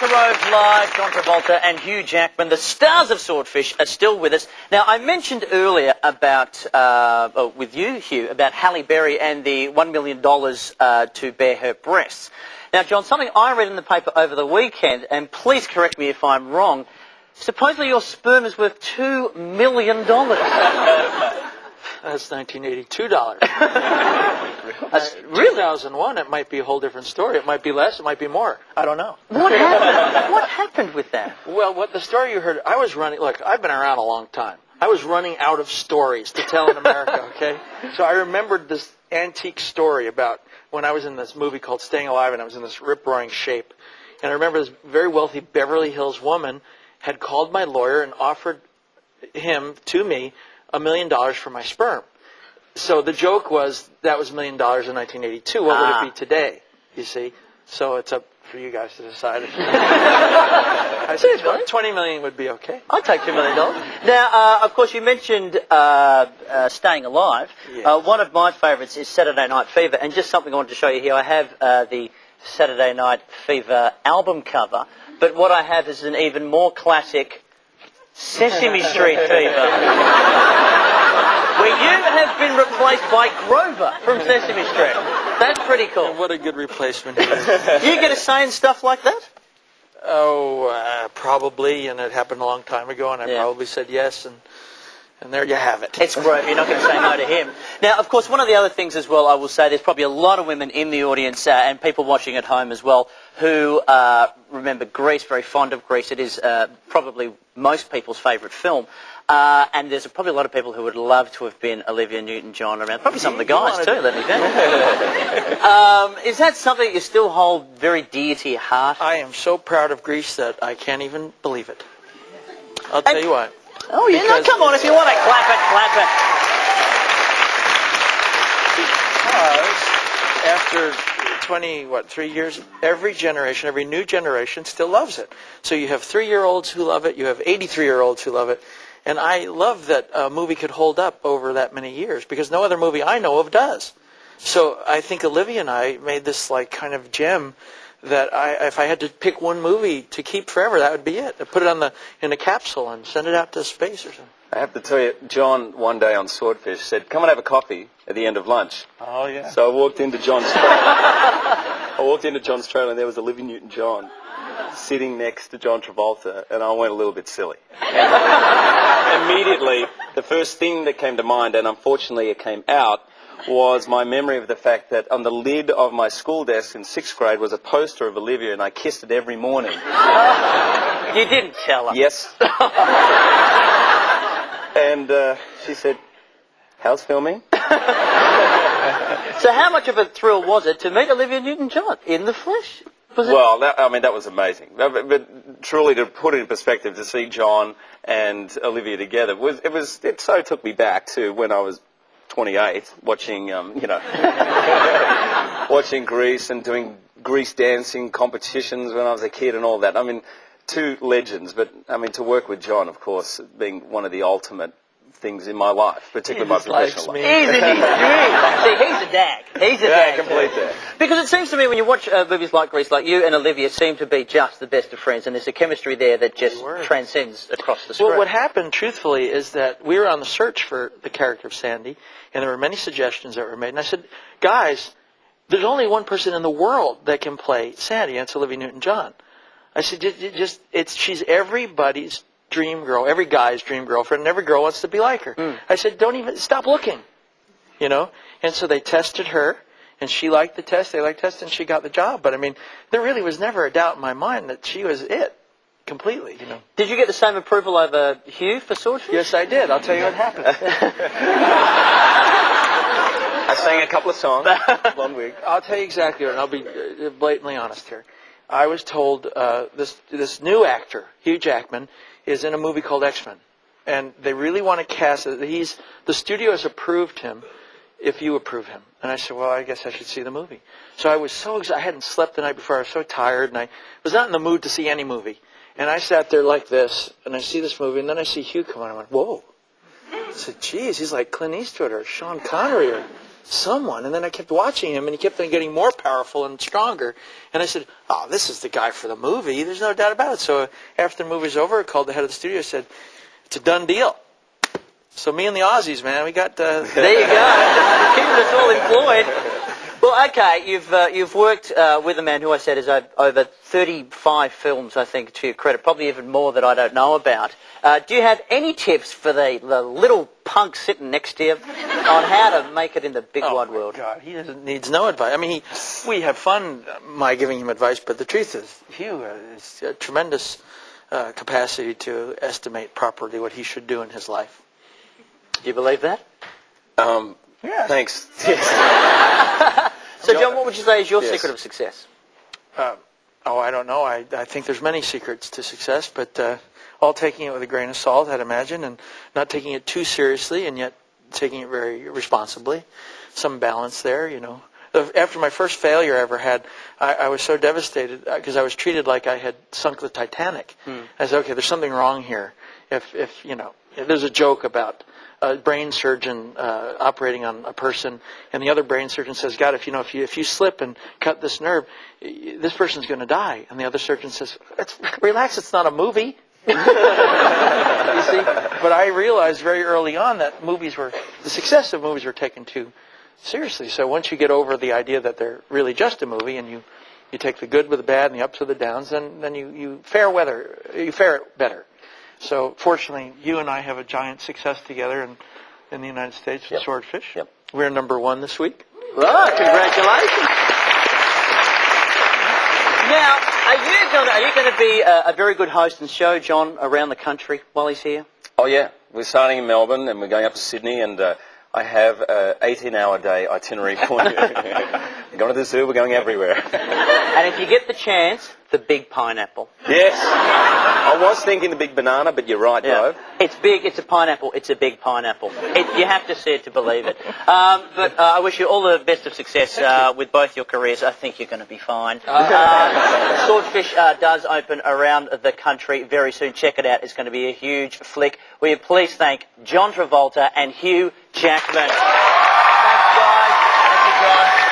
to Rove Live. John Travolta and Hugh Jackman, the stars of Swordfish, are still with us. Now, I mentioned earlier about, with you, Hugh, about Halle Berry and the $1 million to bare her breasts. Now, John, something I read in the paper over the weekend, and please correct me if I'm wrong, supposedly your sperm is worth $2 million. That's $1982. Really? 2001, it might be a whole different story. It might be less, it might be more. I don't know. What happened? What happened with that? Well, what the story you heard, I was running, look, I've been around a long time. I was running out of stories to tell in America, okay? So I remembered this antique story about when I was in this movie called Staying Alive, and I was in this rip-roaring shape. And I remember this very wealthy Beverly Hills woman had called my lawyer and offered him, to me, $1 million for my sperm. So the joke was that was $1 million in 1982. What would it be today? You see? So it's up for you guys to decide. I said $20 million would be okay. I'd take $2 million. Now, of course, you mentioned Staying Alive. Yes. One of my favourites is Saturday Night Fever, and just something I wanted to show you here. I have the Saturday Night Fever album cover, but what I have is an even more classic Sesame Street Fever. Where you have been replaced by Grover from Sesame Street. That's pretty cool. What a good replacement he is. Do you get a say in stuff like that? Oh, probably, and it happened a long time ago, and I probably said yes, and there you have it. It's Grove. You're not going to say no to him. Now, of course, one of the other things as well, I will say, there's probably a lot of women in the audience and people watching at home as well who remember Grease, very fond of Grease. It is probably most people's favourite film. And there's probably a lot of people who would love to have been Olivia Newton-John around. Probably some of the guys too, let me tell you. Is that something you still hold very dear to your heart? I am so proud of Grease that I can't even believe it. I'll tell you what. Oh, yeah, no, come on, if you want to clap it, clap it. Because after 3 years, every generation, every new generation still loves it. So you have 3-year-olds who love it, you have 83-year-olds who love it. And I love that a movie could hold up over that many years, because no other movie I know of does. So I think Olivia and I made this like kind of gem that if I had to pick one movie to keep forever, that would be it. I'd put it in a capsule and send it out to space or something. I have to tell you, John one day on Swordfish said, "Come and have a coffee at the end of lunch." Oh yeah. So I walked into John's trailer, and there was Olivia Newton-John sitting next to John Travolta, and I went a little bit silly. And immediately, the first thing that came to mind, and unfortunately it came out, was my memory of the fact that on the lid of my school desk in 6th grade was a poster of Olivia, and I kissed it every morning. You didn't tell her? Yes. And she said, "How's filming?" So how much of a thrill was it to meet Olivia Newton-John in the flesh? Well, that was amazing. But truly, to put it in perspective, to see John and Olivia together, it so took me back to when I was 28, watching, watching Grease and doing Grease dancing competitions when I was a kid and all that. I mean, two legends, but I mean, to work with John, of course, being one of the ultimate things in my life, particularly my professional life. He's in his dream. See, he's a dag. He's a dag. Complete dag. Because it seems to me when you watch movies like Grease, like you and Olivia seem to be just the best of friends, and there's a chemistry there that just transcends across the screen. Well, what happened, truthfully, is that we were on the search for the character of Sandy, and there were many suggestions that were made, and I said, guys, there's only one person in the world that can play Sandy, and it's Olivia Newton-John. I said, she's everybody's dream girl, every guy's dream girlfriend, and every girl wants to be like her. I said, don't even, stop looking, And so they tested her, and she liked the test, they liked the test, and she got the job. But I mean, there really was never a doubt in my mind that she was it, completely, Did you get the same approval over Hugh for Swordfish? Yes, I did. I'll tell you what happened. I sang a couple of songs, 1 week. I'll tell you exactly, and I'll be blatantly honest here. I was told this new actor, Hugh Jackman, is in a movie called X-Men. And they really want to cast it. The studio has approved him if you approve him. And I said, well, I guess I should see the movie. So I was so excited. I hadn't slept the night before. I was so tired, and I was not in the mood to see any movie. And I sat there like this, and I see this movie, and then I see Hugh come on. I went, whoa. I said, geez, he's like Clint Eastwood or Sean Connery or someone. And then I kept watching him, and he kept on getting more powerful and stronger. And I said, oh, this is the guy for the movie. There's no doubt about it. So after the movie was over, I called the head of the studio and said, it's a done deal. So me and the Aussies, man, we got... There you go. Keeping us all employed. Well, okay, you've worked with a man who I said is over 35 films, I think, to your credit, probably even more that I don't know about. Do you have any tips for the little punk sitting next to you on how to make it in the big wide world? Oh, God, he needs no advice. I mean, we have fun, my giving him advice, but the truth is, Hugh has a tremendous capacity to estimate properly what he should do in his life. Do you believe that? Yes. Thanks. So, John, what would you say is your secret of success? I don't know. I think there's many secrets to success, but all taking it with a grain of salt, I'd imagine, and not taking it too seriously, and yet taking it very responsibly. Some balance there, you know. After my first failure I ever had, I was so devastated because I was treated like I had sunk the Titanic. I said, okay, there's something wrong here. If you know, there's a joke about a brain surgeon operating on a person, and the other brain surgeon says, God, if you slip and cut this nerve, this person's going to die. And the other surgeon says, relax, it's not a movie. You see? But I realized very early on that the success of movies were taken too seriously. So once you get over the idea that they're really just a movie, and you take the good with the bad and the ups with the downs, then you fare it better. So fortunately, you and I have a giant success together in the United States with Swordfish. Yep. We're number 1 this week. Well, congratulations. Now, are you going to be a very good host and show John around the country while he's here? Oh, yeah. We're starting in Melbourne, and we're going up to Sydney, and I have an 18-hour-day itinerary for you. We're going to the zoo, we're going everywhere. And if you get the chance, the big pineapple. Yes. I was thinking the big banana, but you're right, Rove. It's big, it's a pineapple, it's a big pineapple. You have to see it to believe it. But I wish you all the best of success with both your careers. I think you're going to be fine. Swordfish does open around the country very soon. Check it out. It's going to be a huge flick. Will you please thank John Travolta and Hugh Jackman. Thanks, guys. Thank you, John.